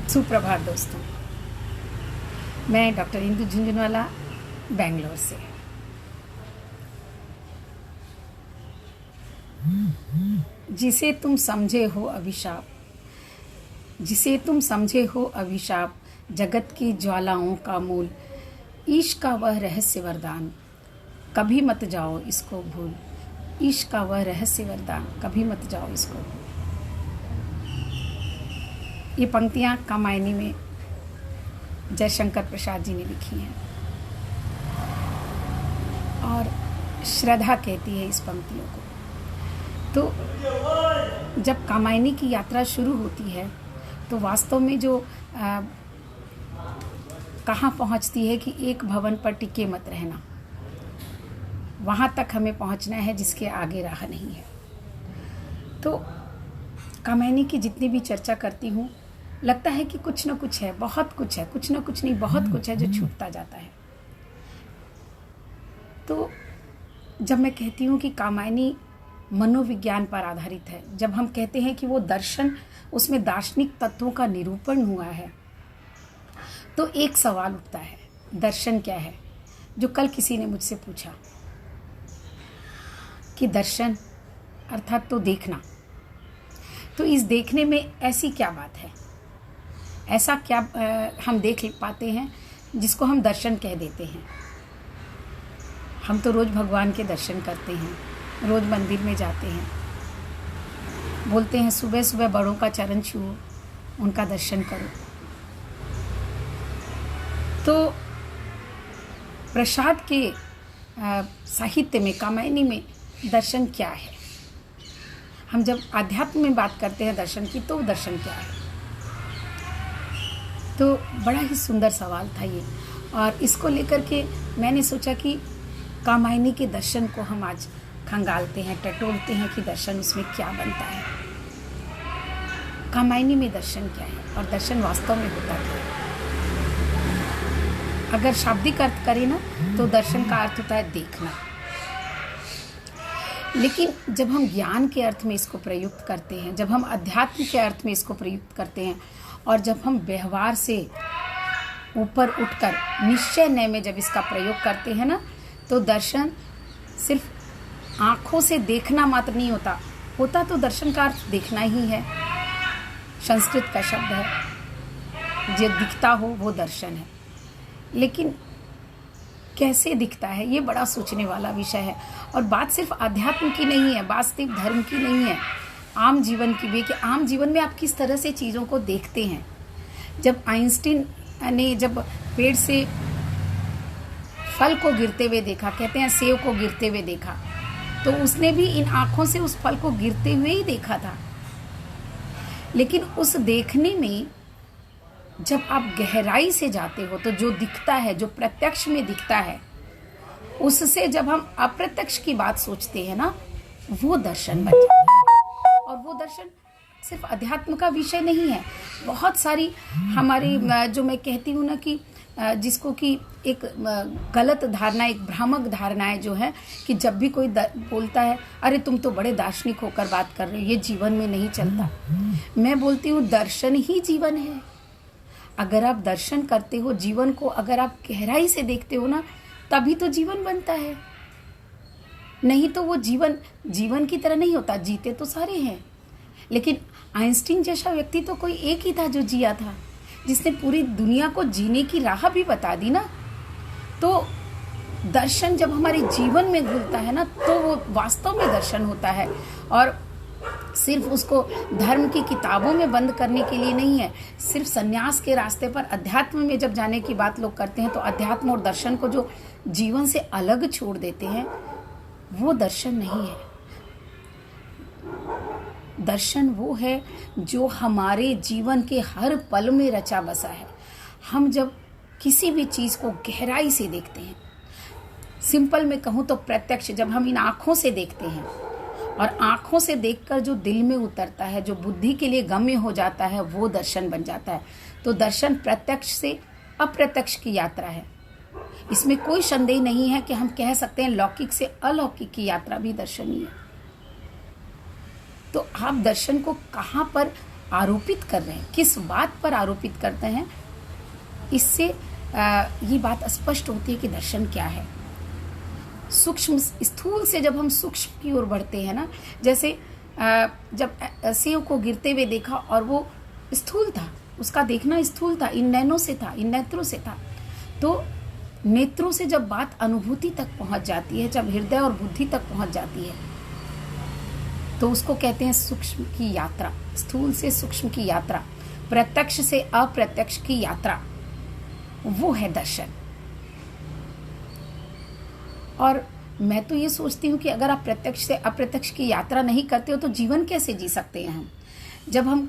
सुप्रभात दोस्तों, मैं डॉक्टर इंदु झुंझुनवाला बेंगलोर से। जिसे तुम समझे हो अभिशाप, जिसे तुम समझे हो अभिशाप, जगत की ज्वालाओं का मूल, ईश का वह रहस्य वरदान, कभी मत जाओ इसको भूल। ईश का वह रहस्य वरदान, कभी मत जाओ इसको भूल। ये पंक्तियाँ कामायनी में जयशंकर प्रसाद जी ने लिखी हैं और श्रद्धा कहती है इस पंक्तियों को। तो जब कामायनी की यात्रा शुरू होती है तो वास्तव में जो कहाँ पहुँचती है कि एक भवन पर टिके मत रहना, वहाँ तक हमें पहुँचना है जिसके आगे राह नहीं है। तो कामायनी की जितनी भी चर्चा करती हूँ, लगता है कि कुछ न कुछ है, बहुत कुछ है, कुछ न कुछ नहीं, बहुत कुछ है जो छूटता जाता है। तो जब मैं कहती हूँ कि कामायनी मनोविज्ञान पर आधारित है, जब हम कहते हैं कि वो दर्शन, उसमें दार्शनिक तत्वों का निरूपण हुआ है, तो एक सवाल उठता है, दर्शन क्या है? जो कल किसी ने मुझसे पूछा कि दर्शन अर्थात तो देखना, तो इस देखने में ऐसी क्या बात है, ऐसा क्या हम देख पाते हैं जिसको हम दर्शन कह देते हैं? हम तो रोज़ भगवान के दर्शन करते हैं, रोज़ मंदिर में जाते हैं, बोलते हैं सुबह सुबह बड़ों का चरण छुओ, उनका दर्शन करो। तो प्रसाद के साहित्य में, कामायनी में दर्शन क्या है? हम जब आध्यात्म में बात करते हैं दर्शन की, तो दर्शन क्या है? तो बड़ा ही सुंदर सवाल था ये, और इसको लेकर के मैंने सोचा कि कामायनी के दर्शन को हम आज खंगालते हैं, टटोलते हैं कि दर्शन उसमें क्या बनता है। कामायनी में दर्शन क्या है और दर्शन वास्तव में होता क्या है? अगर शाब्दिक अर्थ करें ना, तो दर्शन का अर्थ होता है देखना। लेकिन जब हम ज्ञान के अर्थ में इसको प्रयुक्त करते हैं, जब हम अध्यात्म के अर्थ में इसको प्रयुक्त करते हैं, और जब हम व्यवहार से ऊपर उठकर निश्चय नय में जब इसका प्रयोग करते हैं ना, तो दर्शन सिर्फ आँखों से देखना मात्र नहीं होता, होता तो दर्शन का अर्थ देखना ही है। संस्कृत का शब्द है, जो दिखता हो वो दर्शन है। लेकिन कैसे दिखता है, ये बड़ा सोचने वाला विषय है। और बात सिर्फ अध्यात्म की नहीं है, बात सिर्फ धर्म की नहीं है, आम जीवन की भी, कि आम जीवन में आप किस तरह से चीज़ों को देखते हैं। जब आइंस्टीन ने जब पेड़ से फल को गिरते हुए देखा, कहते हैं सेब को गिरते हुए देखा, तो उसने भी इन आँखों से उस फल को गिरते हुए ही देखा था। लेकिन उस देखने में जब आप गहराई से जाते हो, तो जो दिखता है, जो प्रत्यक्ष में दिखता है, उससे जब हम अप्रत्यक्ष की बात सोचते हैं ना, वो दर्शन बन जाता है। और वो दर्शन सिर्फ अध्यात्म का विषय नहीं है। बहुत सारी हमारी, जो मैं कहती हूँ ना कि जिसको कि एक गलत धारणा, एक भ्रामक धारणाएं जो है, कि जब भी कोई बोलता है अरे तुम तो बड़े दार्शनिक होकर बात कर रहे हो, ये जीवन में नहीं चलता। मैं बोलती हूँ दर्शन ही जीवन है। अगर आप दर्शन करते हो, जीवन को अगर आप गहराई से देखते हो ना, तभी तो जीवन बनता है। नहीं तो वो जीवन की तरह नहीं होता। जीते तो सारे हैं, लेकिन आइंस्टीन जैसा व्यक्ति तो कोई एक ही था जो जिया था, जिसने पूरी दुनिया को जीने की राह भी बता दी ना। तो दर्शन जब हमारे जीवन में घुलता है ना, तो वो वास्तव में दर्शन होता है। और सिर्फ उसको धर्म की किताबों में बंद करने के लिए नहीं है। सिर्फ संन्यास के रास्ते पर अध्यात्म में जब जाने की बात लोग करते हैं, तो अध्यात्म और दर्शन को जो जीवन से अलग छोड़ देते हैं, वो दर्शन नहीं है। दर्शन वो है जो हमारे जीवन के हर पल में रचा बसा है। हम जब किसी भी चीज़ को गहराई से देखते हैं, सिंपल में कहूँ तो प्रत्यक्ष, जब हम इन आँखों से देखते हैं, और आँखों से देखकर जो दिल में उतरता है, जो बुद्धि के लिए गम्य हो जाता है, वो दर्शन बन जाता है। तो दर्शन प्रत्यक्ष से अप्रत्यक्ष की यात्रा है। इसमें कोई संदेह नहीं है कि हम कह सकते हैं लौकिक से अलौकिक की यात्रा भी दर्शन ही है। तो आप दर्शन को कहाँ पर आरोपित कर रहे हैं, किस बात पर आरोपित करते हैं, इससे ये बात स्पष्ट होती है कि दर्शन क्या है। सूक्ष्म स्थूल से जब हम सूक्ष्म की ओर बढ़ते हैं ना, जैसे जब सेव को गिरते हुए देखा और वो स्थूल था, उसका देखना स्थूल था, इन नैनों से था, इन नेत्रों से था। तो नेत्रों से जब बात अनुभूति तक पहुंच जाती है, जब हृदय और बुद्धि तक पहुंच जाती है, तो उसको कहते हैं सूक्ष्म की यात्रा। स्थूल से सूक्ष्म की यात्रा, प्रत्यक्ष से अप्रत्यक्ष की यात्रा, वो है दर्शन। और मैं तो ये सोचती हूँ कि अगर आप प्रत्यक्ष से अप्रत्यक्ष की यात्रा नहीं करते हो तो जीवन कैसे जी सकते हैं हम। जब हम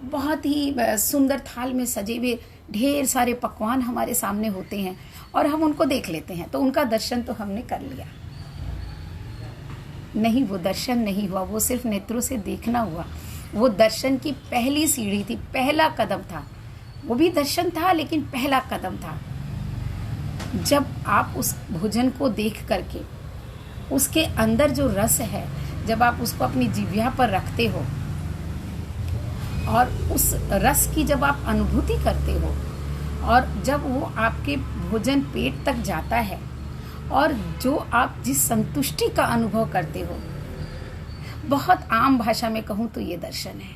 बहुत ही सुंदर थाल में सजे हुए ढेर सारे पकवान हमारे सामने होते हैं और हम उनको देख लेते हैं, तो उनका दर्शन तो हमने कर लिया। नहीं, वो दर्शन नहीं हुआ, वो सिर्फ नेत्रों से देखना हुआ। वो दर्शन की पहली सीढ़ी थी, पहला कदम था। वो भी दर्शन था लेकिन पहला कदम था। जब आप उस भोजन को देख करके उसके अंदर जो रस है, जब आप उसको अपनी जिह्वा पर रखते हो और उस रस की जब आप अनुभूति करते हो और जब वो आपके भोजन पेट तक जाता है और जो आप जिस संतुष्टि का अनुभव करते हो, बहुत आम भाषा में कहूँ तो ये दर्शन है।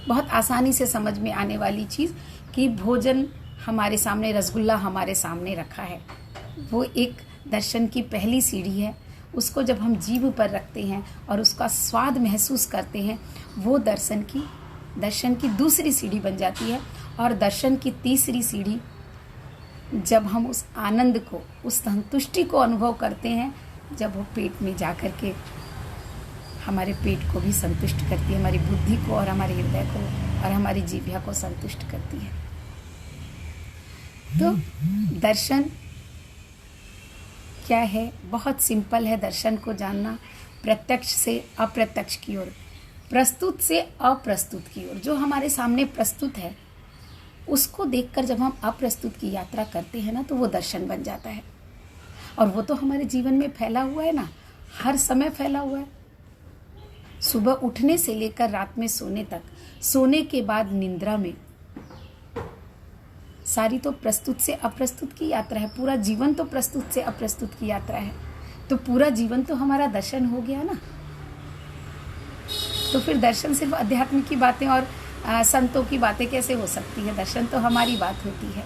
बहुत आसानी से समझ में आने वाली चीज़ कि भोजन हमारे सामने, रसगुल्ला हमारे सामने रखा है, वो एक दर्शन की पहली सीढ़ी है। उसको जब हम जीभ पर रखते हैं और उसका स्वाद महसूस करते हैं, वो दर्शन की दूसरी सीढ़ी बन जाती है। और दर्शन की तीसरी सीढ़ी, जब हम उस आनंद को, उस संतुष्टि को अनुभव करते हैं, जब वो पेट में जा कर के हमारे पेट को भी संतुष्ट करती है, हमारी बुद्धि को और हमारे हृदय को और हमारी जिह्वा को संतुष्ट करती है। तो दर्शन क्या है? बहुत सिंपल है दर्शन को जानना। प्रत्यक्ष से अप्रत्यक्ष की ओर, प्रस्तुत से अप्रस्तुत की ओर। जो हमारे सामने प्रस्तुत है उसको देखकर जब हम अप्रस्तुत की यात्रा करते हैं ना, तो वो दर्शन बन जाता है। और वो तो हमारे जीवन में फैला हुआ है ना, हर समय फैला हुआ है। सुबह उठने से लेकर रात में सोने तक, सोने के बाद निद्रा में, सारी तो प्रस्तुत से अप्रस्तुत की यात्रा है। पूरा जीवन तो प्रस्तुत से अप्रस्तुत की यात्रा है। तो पूरा जीवन तो हमारा दर्शन हो गया ना। तो फिर दर्शन सिर्फ अध्यात्म की बातें और संतों की बातें कैसे हो सकती है? दर्शन तो हमारी बात होती है।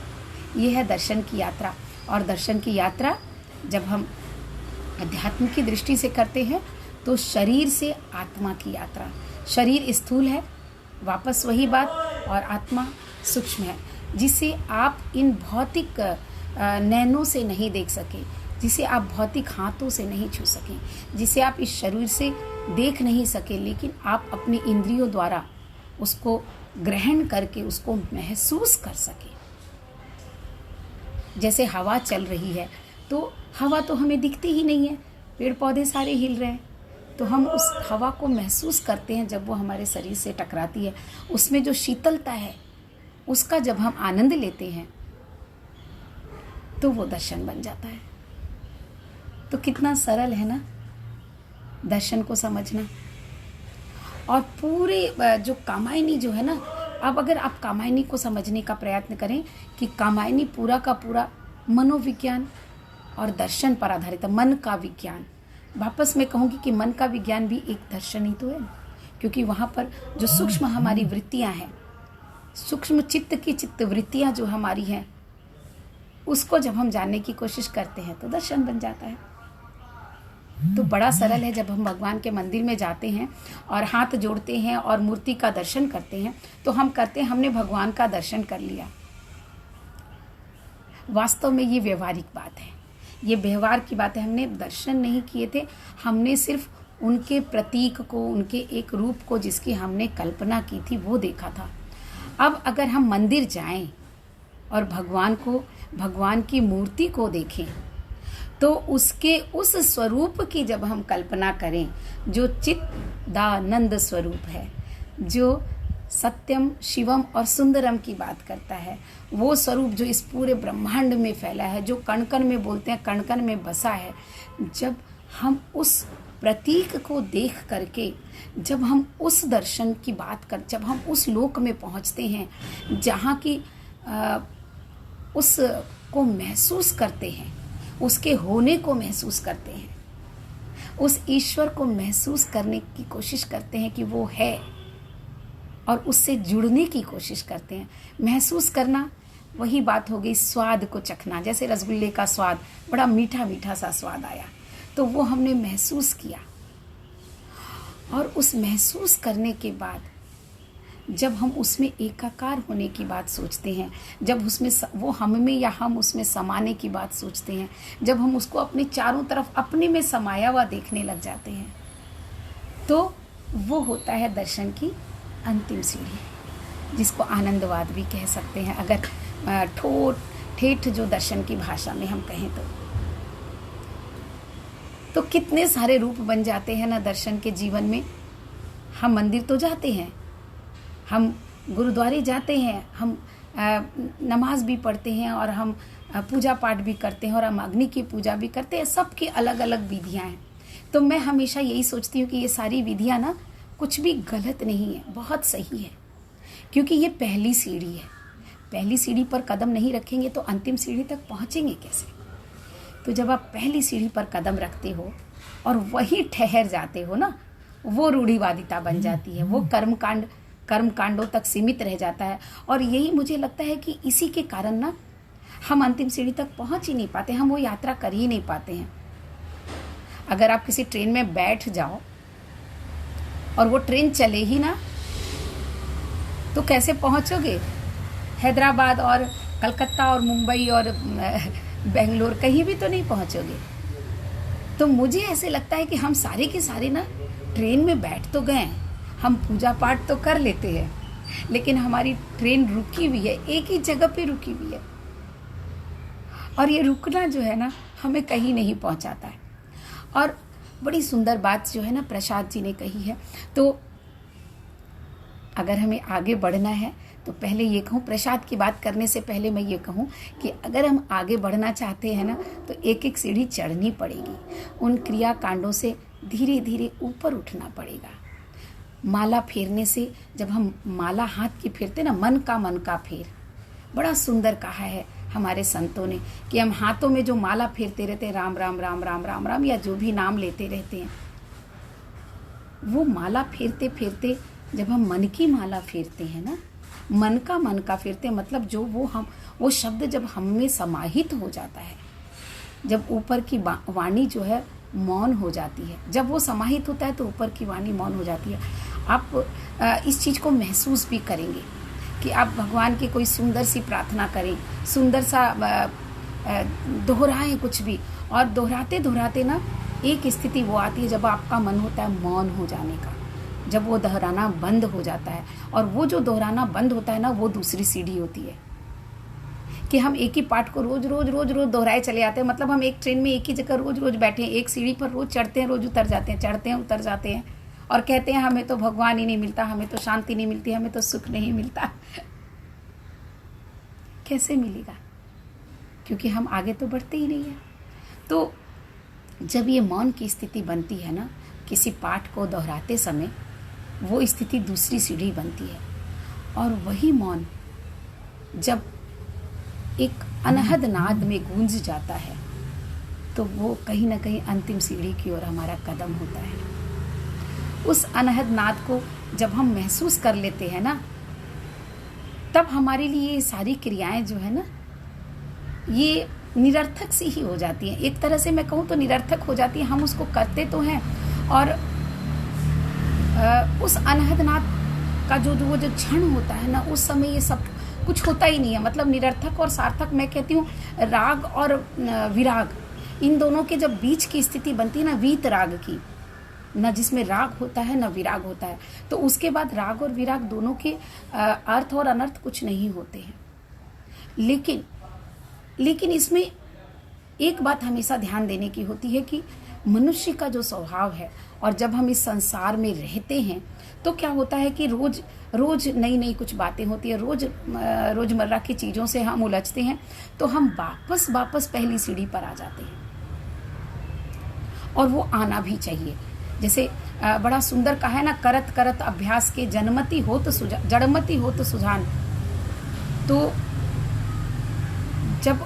ये है दर्शन की यात्रा। और दर्शन की यात्रा जब हम अध्यात्म की दृष्टि से करते हैं तो शरीर से आत्मा की यात्रा। शरीर स्थूल है, वापस वही बात, और आत्मा सूक्ष्म है, जिसे आप इन भौतिक नैनों से नहीं देख सके, जिसे आप भौतिक हाथों से नहीं छू सके, जिसे आप इस शरीर से देख नहीं सके, लेकिन आप अपनी इंद्रियों द्वारा उसको ग्रहण करके उसको महसूस कर सके। जैसे हवा चल रही है, तो हवा तो हमें दिखती ही नहीं है, पेड़ पौधे सारे हिल रहे हैं, तो हम उस हवा को महसूस करते हैं जब वो हमारे शरीर से टकराती है। उसमें जो शीतलता है उसका जब हम आनंद लेते हैं तो वो दर्शन बन जाता है। तो कितना सरल है ना दर्शन को समझना। और पूरे जो कामायनी जो है ना, अब अगर आप कामायनी को समझने का प्रयत्न करें कि कामायनी पूरा का पूरा मनोविज्ञान और दर्शन पर आधारित है। मन का विज्ञान, वापस मैं कहूँगी कि मन का विज्ञान भी एक दर्शन ही तो है, क्योंकि वहाँ पर जो सूक्ष्म हमारी वृत्तियाँ हैं, सूक्ष्म चित्त की चित्त वृत्तियाँ जो हमारी हैं, उसको जब हम जानने की कोशिश करते हैं तो दर्शन बन जाता है। तो बड़ा सरल है। जब हम भगवान के मंदिर में जाते हैं और हाथ जोड़ते हैं और मूर्ति का दर्शन करते हैं, तो हम करते हैं हमने भगवान का दर्शन कर लिया। वास्तव में ये व्यवहारिक बात है, ये व्यवहार की बात है। हमने दर्शन नहीं किए थे, हमने सिर्फ उनके प्रतीक को, उनके एक रूप को जिसकी हमने कल्पना की थी वो देखा था। अब अगर हम मंदिर जाएं और भगवान की मूर्ति को देखें, तो उसके उस स्वरूप की जब हम कल्पना करें, जो चिदानंद स्वरूप है, जो सत्यम शिवम और सुंदरम की बात करता है, वो स्वरूप जो इस पूरे ब्रह्मांड में फैला है, जो कण कण में बोलते हैं कण कण में बसा है, जब हम उस प्रतीक को देख करके जब हम उस दर्शन की बात कर, जब हम उस लोक में पहुंचते हैं जहाँ की उस को महसूस करते हैं, उसके होने को महसूस करते हैं, उस ईश्वर को महसूस करने की कोशिश करते हैं कि वो है, और उससे जुड़ने की कोशिश करते हैं। महसूस करना वही बात हो गई, स्वाद को चखना। जैसे रसगुल्ले का स्वाद, बड़ा मीठा मीठा सा स्वाद आया, तो वो हमने महसूस किया। और उस महसूस करने के बाद जब हम उसमें एकाकार होने की बात सोचते हैं, जब उसमें वो हम में या हम उसमें समाने की बात सोचते हैं, जब हम उसको अपने चारों तरफ अपने में समाया हुआ देखने लग जाते हैं, तो वो होता है दर्शन की अंतिम सीढ़ी, जिसको आनंदवाद भी कह सकते हैं, अगर ठेठ जो दर्शन की भाषा में हम कहें तो कितने सारे रूप बन जाते हैं ना दर्शन के जीवन में। हम मंदिर तो जाते हैं, हम गुरुद्वारे जाते हैं, हम नमाज भी पढ़ते हैं, और हम पूजा पाठ भी करते हैं, और हम अग्नि की पूजा भी करते हैं। सबकी अलग अलग विधियां हैं। तो मैं हमेशा यही सोचती हूँ कि ये सारी विधियां ना कुछ भी गलत नहीं है, बहुत सही है, क्योंकि ये पहली सीढ़ी है। पहली सीढ़ी पर कदम नहीं रखेंगे तो अंतिम सीढ़ी तक पहुँचेंगे कैसे? तो जब आप पहली सीढ़ी पर कदम रखते हो और वही ठहर जाते हो ना, वो रूढ़िवादिता बन जाती है, वो कर्म कांडों तक सीमित रह जाता है। और यही मुझे लगता है कि इसी के कारण ना हम अंतिम सीढ़ी तक पहुंच ही नहीं पाते, हम वो यात्रा कर ही नहीं पाते हैं। अगर आप किसी ट्रेन में बैठ जाओ और वो ट्रेन चले ही ना, तो कैसे पहुंचोगे? हैदराबाद और कलकत्ता और मुंबई और बेंगलोर कहीं भी तो नहीं पहुंचोगे। तो मुझे ऐसे लगता है कि हम सारे के सारे ना ट्रेन में बैठ तो गए, हम पूजा पाठ तो कर लेते हैं, लेकिन हमारी ट्रेन रुकी हुई है, एक ही जगह पे रुकी हुई है। और ये रुकना जो है ना हमें कहीं नहीं पहुंचाता है। और बड़ी सुंदर बात जो है ना प्रसाद जी ने कही है। तो अगर हमें आगे बढ़ना है तो पहले ये कहूँ, प्रसाद की बात करने से पहले मैं ये कहूँ कि अगर हम आगे बढ़ना चाहते हैं ना तो एक एक सीढ़ी चढ़नी पड़ेगी। उन क्रिया कांडों से धीरे धीरे ऊपर उठना पड़ेगा। माला फेरने से, जब हम माला हाथ की फेरते ना, मन का फेर, बड़ा सुंदर कहा है हमारे संतों ने कि हम हाथों में जो माला फेरते रहते हैं, राम राम राम राम राम राम, या जो भी नाम लेते रहते हैं, वो माला फेरते फेरते जब हम मन की माला फेरते हैं ना, मन का फेरते हैं, मतलब जो वो शब्द जब हम में समाहित हो जाता है, जब ऊपर की वाणी जो है मौन हो जाती है, जब वो समाहित होता है तो ऊपर की वाणी मौन हो जाती है। आप इस चीज़ को महसूस भी करेंगे कि आप भगवान की कोई सुंदर सी प्रार्थना करें, सुंदर सा दोहराएं कुछ भी, और दोहराते दोहराते ना एक स्थिति वो आती है जब आपका मन होता है मौन हो जाने का, जब वो दोहराना बंद हो जाता है। और वो जो दोहराना बंद होता है ना, वो दूसरी सीढ़ी होती है कि हम एक ही पाठ को रोज रोज रोज रोज दोहराए चले आते हैं। मतलब हम एक ट्रेन में एक ही जगह रोज रोज बैठे हैं, एक सीढ़ी पर रोज चढ़ते हैं, रोज उतर जाते हैं, चढ़ते हैं उतर जाते हैं, और कहते हैं हमें तो भगवान ही नहीं मिलता, हमें तो शांति नहीं मिलती, हमें तो सुख नहीं मिलता। कैसे मिलेगा? क्योंकि हम आगे तो बढ़ते ही नहीं है। तो जब ये मौन की स्थिति बनती है ना, किसी पाठ को दोहराते समय, वो स्थिति दूसरी सीढ़ी बनती है। और वही मौन जब एक अनहद नाद में गूंज जाता है, तो वो कहीं ना कहीं अंतिम सीढ़ी की ओर हमारा कदम होता है। उस अनहद नाद को जब हम महसूस कर लेते हैं ना, तब हमारे लिए ये सारी क्रियाएं जो है ना, ये निरर्थक सी ही हो जाती हैं। एक तरह से मैं कहूँ तो निरर्थक हो जाती है। हम उसको करते तो हैं, और उस अनहद नाद का जो क्षण होता है ना, उस समय ये सब कुछ होता ही नहीं है। मतलब निरर्थक और सार्थक, मैं कहती हूँ राग और विराग, इन दोनों के जब बीच की स्थिति बनती है ना, वीत राग की, न जिसमें राग होता है न विराग होता है, तो उसके बाद राग और विराग दोनों के अर्थ और अनर्थ कुछ नहीं होते हैं। लेकिन इसमें एक बात हमेशा ध्यान देने की होती है कि मनुष्य का जो स्वभाव है, और जब हम इस संसार में रहते हैं तो क्या होता है कि रोज रोज नई नई कुछ बातें होती है, रोजमर्रा की चीज़ों से हम उलझते हैं, तो हम वापस पहली सीढ़ी पर आ जाते हैं। और वो आना भी चाहिए। जैसे बड़ा सुंदर कहा है ना, करत करत अभ्यास के जड़मति हो तो सुजान। तो जब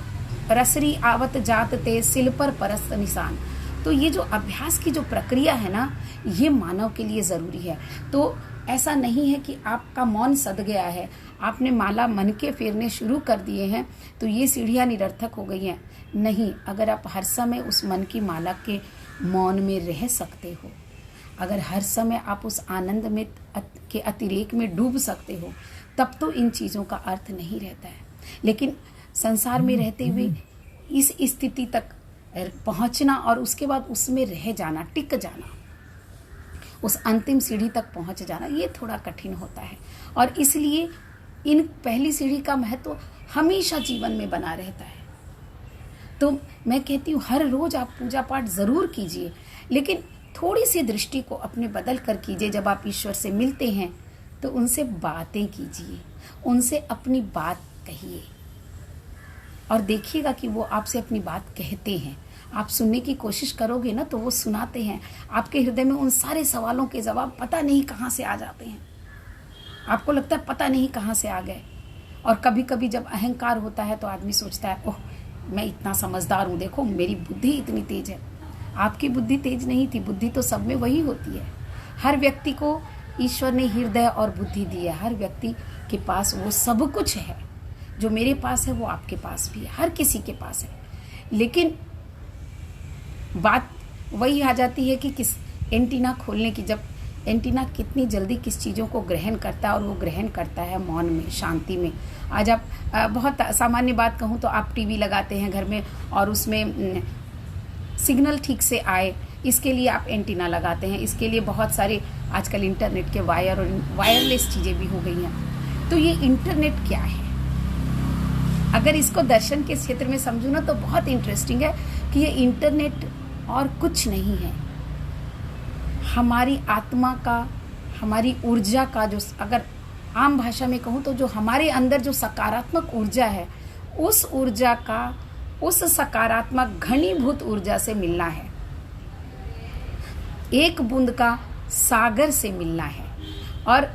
रसरी आवत जात ते सिल पर परस्त निशान, तो ये जो अभ्यास की जो प्रक्रिया है ना, ये मानव के लिए जरूरी है। तो ऐसा नहीं है कि आपका मौन सद गया है, आपने माला मन के फेरने शुरू कर दिए हैं तो ये सीढ़ियां निरर्थक हो गई हैं। नहीं, अगर आप हर समय उस मन की माला के मौन में रह सकते हो, अगर हर समय आप उस आनंद में के अतिरेक में डूब सकते हो, तब तो इन चीज़ों का अर्थ नहीं रहता है। लेकिन संसार में रहते हुए इस स्थिति तक पहुंचना और उसके बाद उसमें रह जाना, टिक जाना, उस अंतिम सीढ़ी तक पहुंच जाना, ये थोड़ा कठिन होता है। और इसलिए इन पहली सीढ़ी का महत्व हमेशा जीवन में बना रहता है। तो मैं कहती हूँ हर रोज आप पूजा पाठ जरूर कीजिए, लेकिन थोड़ी सी दृष्टि को अपने बदल कर कीजिए। जब आप ईश्वर से मिलते हैं तो उनसे बातें कीजिए, उनसे अपनी बात कहिए और देखिएगा कि वो आपसे अपनी बात कहते हैं। आप सुनने की कोशिश करोगे ना तो वो सुनाते हैं। आपके हृदय में उन सारे सवालों के जवाब पता नहीं कहाँ से आ जाते हैं, आपको लगता है पता नहीं कहाँ से आ गए। और कभी कभी जब अहंकार होता है तो आदमी सोचता है, ओह मैं इतना समझदार हूँ, देखो मेरी बुद्धि इतनी तेज है। आपकी बुद्धि तेज नहीं थी, बुद्धि तो सब में वही होती है। हर व्यक्ति को ईश्वर ने हृदय और बुद्धि दी है, हर व्यक्ति के पास वो सब कुछ है। जो मेरे पास है वो आपके पास भी है, हर किसी के पास है। लेकिन बात वही आ जाती है कि किस एंटीना खोलने की, जब एंटीना कितनी जल्दी किस चीज़ों को ग्रहण करता है, और वो ग्रहण करता है मौन में, शांति में। आज आप बहुत सामान्य बात कहूँ तो आप टीवी लगाते हैं घर में और उसमें सिग्नल ठीक से आए, इसके लिए आप एंटीना लगाते हैं। इसके लिए बहुत सारे आजकल इंटरनेट के वायर और वायरलेस चीज़ें भी हो गई हैं। तो ये इंटरनेट क्या है? अगर इसको दर्शन के क्षेत्र में समझूँ ना तो बहुत इंटरेस्टिंग है कि ये इंटरनेट और कुछ नहीं है, हमारी आत्मा का, हमारी ऊर्जा का, जो अगर आम भाषा में कहूँ तो जो हमारे अंदर जो सकारात्मक ऊर्जा है, उस ऊर्जा का, उस सकारात्मक घनीभूत ऊर्जा से मिलना है, एक बूंद का सागर से मिलना है। और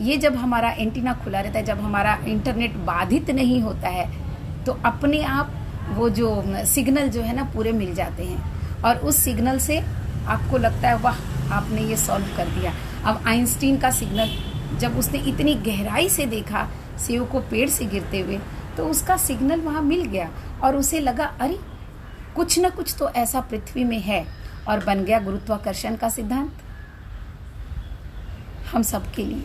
ये जब हमारा एंटीना खुला रहता है, जब हमारा इंटरनेट बाधित नहीं होता है, तो अपने आप वो जो सिग्नल जो है ना पूरे मिल जाते हैं। और उस सिग्नल से आपको लगता है वाह आपने ये सॉल्व कर दिया। अब आइंस्टीन का सिग्नल जब उसने इतनी गहराई से देखा सेव को पेड़ से गिरते हुए, तो उसका सिग्नल वहाँ मिल गया और उसे लगा अरे कुछ न कुछ तो ऐसा पृथ्वी में है, और बन गया गुरुत्वाकर्षण का सिद्धांत हम सबके लिए।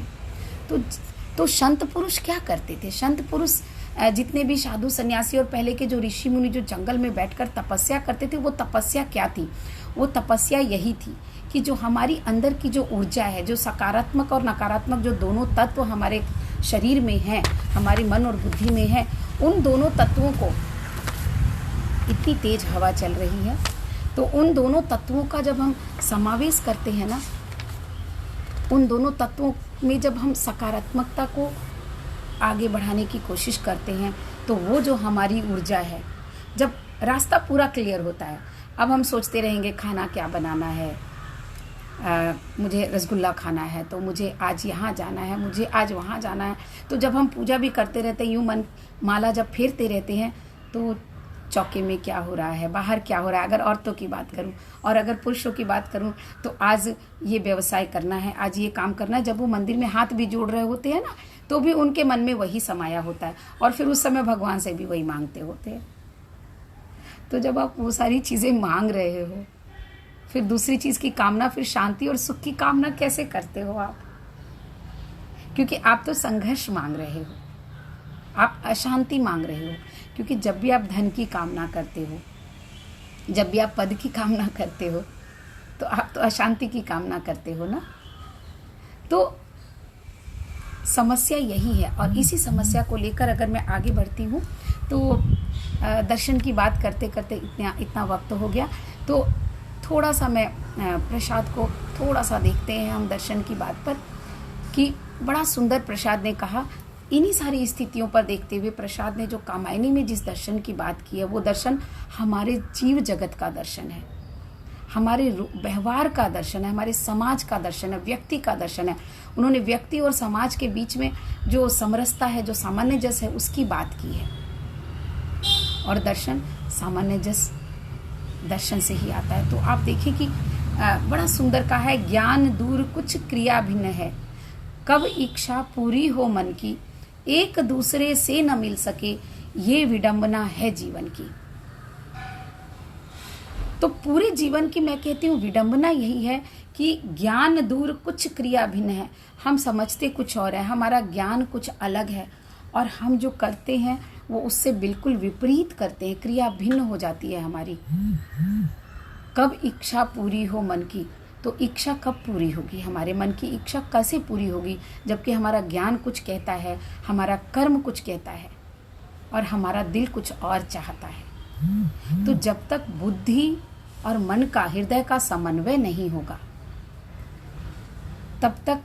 तो संत पुरुष क्या करते थे? संत पुरुष जितने भी साधु सन्यासी और पहले के जो ऋषि मुनि जो जंगल में बैठकर तपस्या करते थे, वो तपस्या क्या थी? वो तपस्या यही थी कि जो हमारी अंदर की जो ऊर्जा है, जो सकारात्मक और नकारात्मक जो दोनों तत्व हमारे शरीर में हैं, हमारे मन और बुद्धि में है, उन दोनों तत्वों को, इतनी तेज हवा चल रही है, तो उन दोनों तत्वों का जब हम समावेश करते हैं ना, उन दोनों तत्वों में जब हम सकारात्मकता को आगे बढ़ाने की कोशिश करते हैं, तो वो जो हमारी ऊर्जा है, जब रास्ता पूरा क्लियर होता है, अब हम सोचते रहेंगे खाना क्या बनाना है, मुझे रसगुल्ला खाना है, तो मुझे आज यहाँ जाना है, मुझे आज वहाँ जाना है। तो जब हम पूजा भी करते रहते हैं, यूँ मन माला जब फेरते रहते हैं, तो चौके में क्या हो रहा है, बाहर क्या हो रहा है, अगर औरतों की बात करूं, और अगर पुरुषों की बात करूं तो आज ये व्यवसाय करना है, आज ये काम करना है। जब वो मंदिर में हाथ भी जोड़ रहे होते हैं ना, तो भी उनके मन में वही समाया होता है, और फिर उस समय भगवान से भी वही मांगते होते हैं। तो जब आप वो सारी चीज़ें मांग रहे हो, फिर दूसरी चीज़ की कामना, फिर शांति और सुख की कामना कैसे करते हो आप? क्योंकि आप तो संघर्ष मांग रहे हो, आप अशांति मांग रहे हो। क्योंकि जब भी आप धन की कामना करते हो, जब भी आप पद की कामना करते हो, तो आप तो अशांति की कामना करते हो ना। तो समस्या यही है, और इसी समस्या को लेकर अगर मैं आगे बढ़ती हूँ तो दर्शन की बात करते करते इतना वक्त हो गया, तो थोड़ा सा मैं प्रसाद को थोड़ा सा देखते हैं हम दर्शन की बात पर, कि बड़ा सुंदर प्रसाद ने कहा। इन्हीं सारी स्थितियों पर देखते हुए प्रसाद ने जो कामायनी में जिस दर्शन की बात की है, वो दर्शन हमारे जीव जगत का दर्शन है, हमारे व्यवहार का दर्शन है, हमारे समाज का दर्शन है, व्यक्ति का दर्शन है। उन्होंने व्यक्ति और समाज के बीच में जो समरसता है, जो सामान्यजस है, उसकी बात की है। और दर्शन सामान्यजस दर्शन से ही आता है। तो आप देखिए कि बड़ा सुंदर कहा है, ज्ञान दूर कुछ क्रिया भिन्न है, कब इच्छा पूरी हो मन की, एक दूसरे से न मिल सके, ये विडंबना है जीवन की। तो पूरे जीवन की मैं कहती हूँ विडंबना यही है कि ज्ञान दूर कुछ क्रिया भिन्न है। हम समझते कुछ और है, हमारा ज्ञान कुछ अलग है, और हम जो करते हैं वो उससे बिल्कुल विपरीत करते हैं, क्रिया भिन्न हो जाती है हमारी। कब इच्छा पूरी हो मन की, तो इच्छा कब पूरी होगी, हमारे मन की इच्छा कैसे पूरी होगी, जबकि हमारा ज्ञान कुछ कहता है, हमारा कर्म कुछ कहता है, और हमारा दिल कुछ और चाहता है। तो जब तक बुद्धि और मन का, हृदय का समन्वय नहीं होगा, तब तक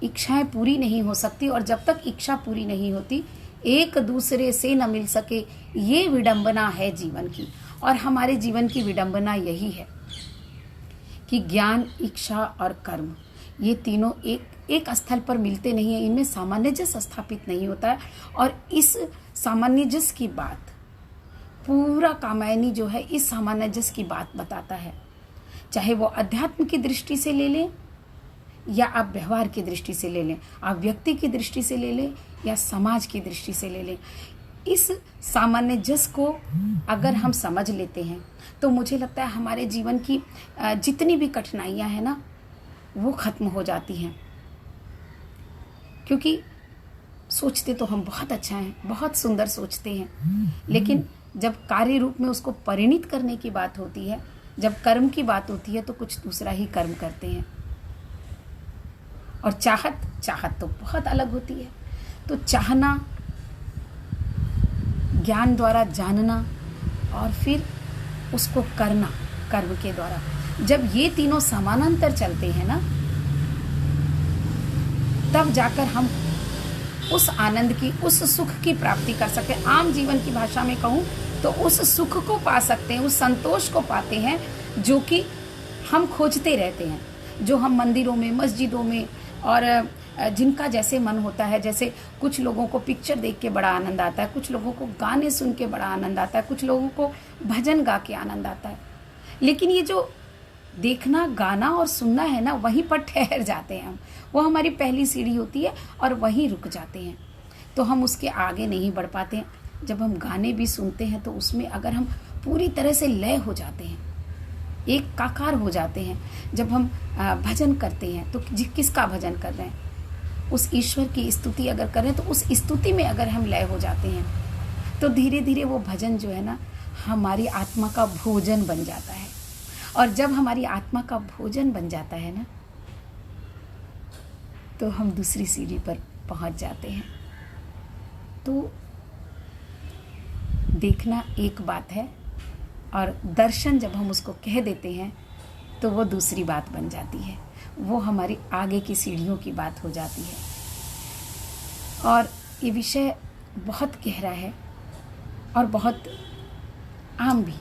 इच्छाएं पूरी नहीं हो सकती। और जब तक इच्छा पूरी नहीं होती, एक दूसरे से न मिल सके, ये विडंबना है जीवन की। और हमारे जीवन की विडंबना यही है कि ज्ञान, इच्छा और कर्म, ये तीनों एक स्थल पर मिलते नहीं है, इनमें सामान्यजस स्थापित नहीं होता है। और इस सामान्यजस की बात, पूरा कामायनी जो है इस सामान्यजस की बात बताता है। चाहे वो अध्यात्म की दृष्टि से ले लें, या आप व्यवहार की दृष्टि से ले लें, आप व्यक्ति की दृष्टि से ले लें, या समाज की दृष्टि से ले लें। इस सामान्यजस को अगर हम समझ लेते हैं, तो मुझे लगता है हमारे जीवन की जितनी भी कठिनाइयां हैं ना, वो खत्म हो जाती हैं। क्योंकि सोचते तो हम बहुत अच्छा हैं, बहुत सुंदर सोचते हैं, लेकिन जब कार्य रूप में उसको परिणित करने की बात होती है, जब कर्म की बात होती है, तो कुछ दूसरा ही कर्म करते हैं। और चाहत तो बहुत अलग होती है। तो चाहना, ज्ञान द्वारा जानना, और फिर उसको करना कर्म के द्वारा, जब ये तीनों समानांतर चलते हैं ना, तब जाकर हम उस आनंद की, उस सुख की प्राप्ति कर सकते हैं। आम जीवन की भाषा में कहूँ तो उस सुख को पा सकते हैं, उस संतोष को पाते हैं जो कि हम खोजते रहते हैं, जो हम मंदिरों में, मस्जिदों में, और जिनका जैसे मन होता है। जैसे कुछ लोगों को पिक्चर देख के बड़ा आनंद आता है, कुछ लोगों को गाने सुन के बड़ा आनंद आता है, कुछ लोगों को भजन गा के आनंद आता है। लेकिन ये जो देखना, गाना और सुनना है ना, वहीं पर ठहर जाते हैं हम। वो हमारी पहली सीढ़ी होती है और वहीं रुक जाते हैं, तो हम उसके आगे नहीं बढ़ पाते हैं। जब हम गाने भी सुनते हैं तो उसमें अगर हम पूरी तरह से लय हो जाते हैं, एक काकार हो जाते हैं। जब हम भजन करते हैं तो किसका भजन कर रहे हैं, उस ईश्वर की स्तुति अगर कर रहे हैं, तो उस स्तुति में अगर हम लय हो जाते हैं, तो धीरे धीरे वो भजन जो है ना, हमारी आत्मा का भोजन बन जाता है। और जब हमारी आत्मा का भोजन बन जाता है ना, तो हम दूसरी सीढ़ी पर पहुंच जाते हैं। तो देखना एक बात है, और दर्शन जब हम उसको कह देते हैं तो वो दूसरी बात बन जाती है, वो हमारी आगे की सीढ़ियों की बात हो जाती है। और ये विषय बहुत गहरा है और बहुत आम भी,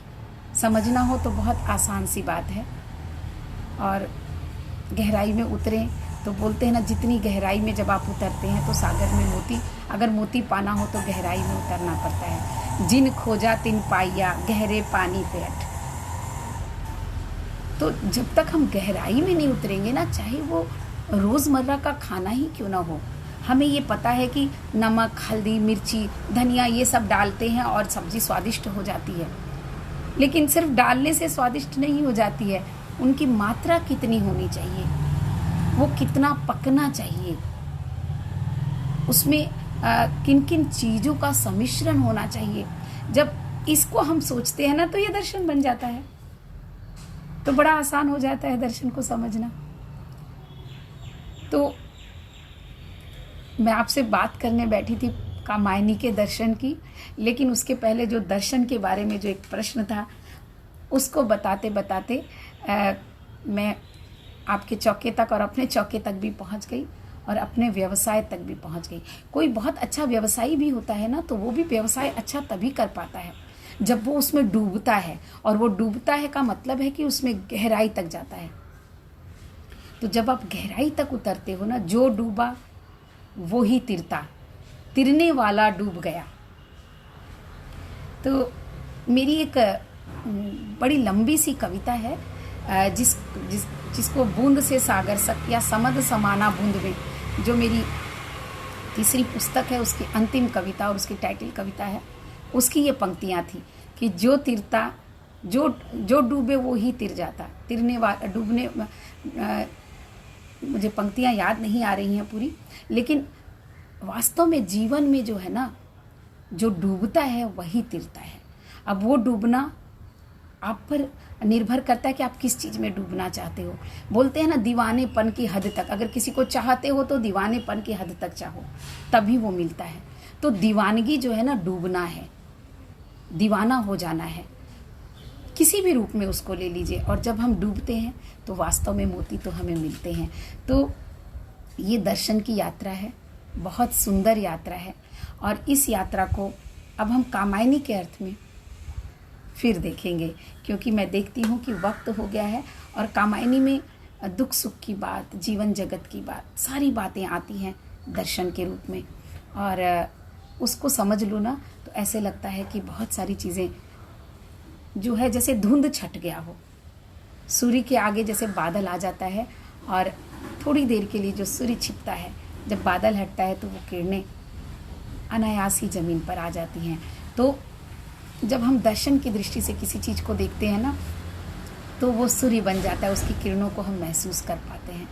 समझना हो तो बहुत आसान सी बात है। और गहराई में उतरें तो बोलते हैं ना, जितनी गहराई में जब आप उतरते हैं तो सागर में मोती, अगर मोती पाना हो तो गहराई में उतरना पड़ता है। जिन खोजा तिन पाइया, गहरे पानी पेट। तो जब तक हम गहराई में नहीं उतरेंगे ना, चाहे वो रोज़मर्रा का खाना ही क्यों ना हो, हमें ये पता है कि नमक, हल्दी, मिर्ची, धनिया ये सब डालते हैं और सब्जी स्वादिष्ट हो जाती है। लेकिन सिर्फ डालने से स्वादिष्ट नहीं हो जाती है, उनकी मात्रा कितनी होनी चाहिए, वो कितना पकना चाहिए, उसमें किन किन चीज़ों का सम्मिश्रण होना चाहिए। जब इसको हम सोचते हैं ना, तो ये दर्शन बन जाता है। तो बड़ा आसान हो जाता है दर्शन को समझना। तो मैं आपसे बात करने बैठी थी कामायनी के दर्शन की, लेकिन उसके पहले जो दर्शन के बारे में जो एक प्रश्न था, उसको बताते बताते मैं आपके चौके तक और अपने चौके तक भी पहुंच गई और अपने व्यवसाय तक भी पहुंच गई। कोई बहुत अच्छा व्यवसायी भी होता है ना, तो वो भी व्यवसाय अच्छा तभी कर पाता है जब वो उसमें डूबता है, और वो डूबता है का मतलब है कि उसमें गहराई तक जाता है। तो जब आप गहराई तक उतरते हो ना, जो डूबा वो ही तिरता, तिरने वाला डूब गया। तो मेरी एक बड़ी लंबी सी कविता है, जिसको बूंद से सागर सक या समद समाना बूंद में, जो मेरी तीसरी पुस्तक है उसकी अंतिम कविता और उसकी टाइटल कविता है, उसकी ये पंक्तियाँ थी कि जो तिरता, जो डूबे वो ही तिर जाता, तिरने वाला डूबने, मुझे पंक्तियाँ याद नहीं आ रही हैं पूरी, लेकिन वास्तव में जीवन में जो है ना, जो डूबता है वही तिरता है। अब वो डूबना आप पर निर्भर करता है कि आप किस चीज़ में डूबना चाहते हो। बोलते हैं ना, दीवानेपन की हद तक, अगर किसी को चाहते हो तो दीवानेपन की हद तक चाहो, तभी वो मिलता है। तो दीवानगी जो है ना, डूबना है, दीवाना हो जाना है, किसी भी रूप में उसको ले लीजिए। और जब हम डूबते हैं तो वास्तव में मोती तो हमें मिलते हैं। तो ये दर्शन की यात्रा है, बहुत सुंदर यात्रा है, और इस यात्रा को अब हम कामायनी के अर्थ में फिर देखेंगे, क्योंकि मैं देखती हूँ कि वक्त हो गया है, और कामायनी में दुख सुख की बात, जीवन जगत की बात, सारी बातें आती हैं दर्शन के रूप में। और उसको समझ लो ना, तो ऐसे लगता है कि बहुत सारी चीज़ें जो है जैसे धुंध छट गया हो, सूर्य के आगे जैसे बादल आ जाता है, और थोड़ी देर के लिए जो सूर्य छिपता है, जब बादल हटता है तो वो किरणें अनायास ही ज़मीन पर आ जाती हैं। तो जब हम दर्शन की दृष्टि से किसी चीज़ को देखते हैं ना, तो वो सूर्य बन जाता है, उसकी किरणों को हम महसूस कर पाते हैं।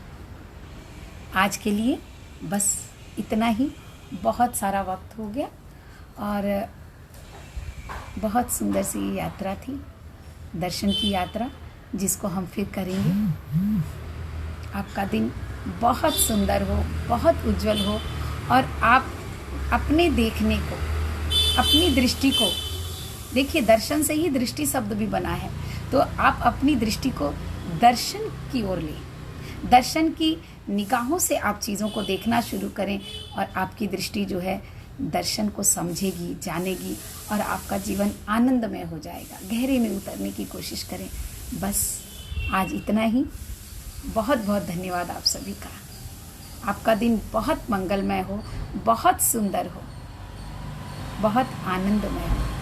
आज के लिए बस इतना ही, बहुत सारा वक्त हो गया, और बहुत सुंदर सी यात्रा थी, दर्शन की यात्रा, जिसको हम फिर करेंगे। आपका दिन बहुत सुंदर हो, बहुत उज्जवल हो, और आप अपने देखने को, अपनी दृष्टि को देखिए, दर्शन से ही दृष्टि शब्द भी बना है, तो आप अपनी दृष्टि को दर्शन की ओर लें, दर्शन की निगाहों से आप चीज़ों को देखना शुरू करें, और आपकी दृष्टि जो है दर्शन को समझेगी, जानेगी, और आपका जीवन आनंदमय हो जाएगा। गहरे में उतरने की कोशिश करें। बस आज इतना ही। बहुत बहुत धन्यवाद आप सभी का। आपका दिन बहुत मंगलमय हो, बहुत सुंदर हो, बहुत आनंदमय हो।